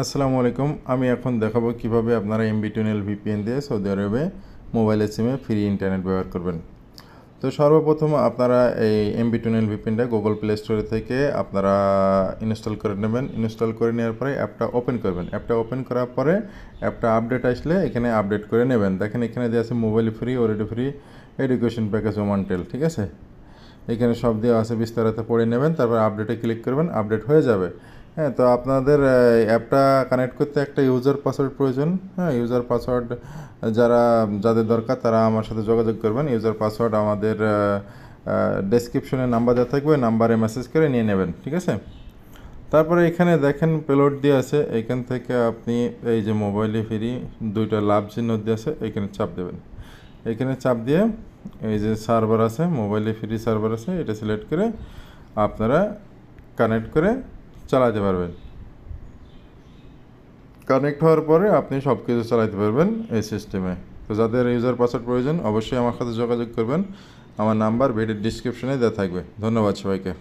আসসালামু আলাইকুম। আমি এখন দেখাবো কিভাবে আপনারা এমবি ভিপিএন দিয়ে সৌদি আরবে মোবাইলের সিমে ফ্রি ইন্টারনেট ব্যবহার করবেন। তো সর্বপ্রথম আপনারা এই এমবি ভিপিএনটা গুগল প্লে স্টোর থেকে আপনারা ইনস্টল করে নেবেন। ইনস্টল করে নেওয়ার পরে অ্যাপটা ওপেন করবেন। অ্যাপটা ওপেন করার পরে অ্যাপটা আপডেট আসলে এখানে আপডেট করে নেবেন। দেখেন এখানে দেওয়া আছে mobile free, Ooredoo free, education package, Omantel, ঠিক আছে। এখানে সব দেওয়া আছে, বিস্তারিত পড়ে নেবেন, তারপর আপডেটে ক্লিক করবেন, আপডেট হয়ে যাবে। হ্যাঁ, তো আপনাদের অ্যাপটা কানেক্ট করতে একটা ইউজার পাসওয়ার্ড প্রয়োজন। হ্যাঁ, ইউজার পাসওয়ার্ড যাদের দরকার তারা আমার সাথে যোগাযোগ করবেন। ইউজার পাসওয়ার্ড আমাদের ডেসক্রিপশনে নাম্বার দেওয়া থাকবে, নাম্বারে মেসেজ করে নিয়ে নেবেন, ঠিক আছে। তারপরে এখানে দেখেন পেলোড দিয়ে আছে, এখান থেকে আপনি এই যে মোবাইলে ফ্রি দুইটা লাভ চিহ্ন দিয়ে আছে, এখানে চাপ দেবেন। এখানে চাপ দিয়ে এই যে সার্ভার আছে, মোবাইলে ফ্রি সার্ভার আছে, এটা সিলেক্ট করে আপনারা কানেক্ট করে চালাতে পারবেন। কানেক্ট হওয়ার পরে আপনি সব কিছু চালাতে পারবেন এই সিস্টেমে। তো যাদের ইউজার পাসওয়ার্ড প্রয়োজন অবশ্যই আমার সাথে যোগাযোগ করবেন। আমার নাম্বার ভিডিওর ডিসক্রিপশনে দেওয়া থাকবে। ধন্যবাদ সবাইকে।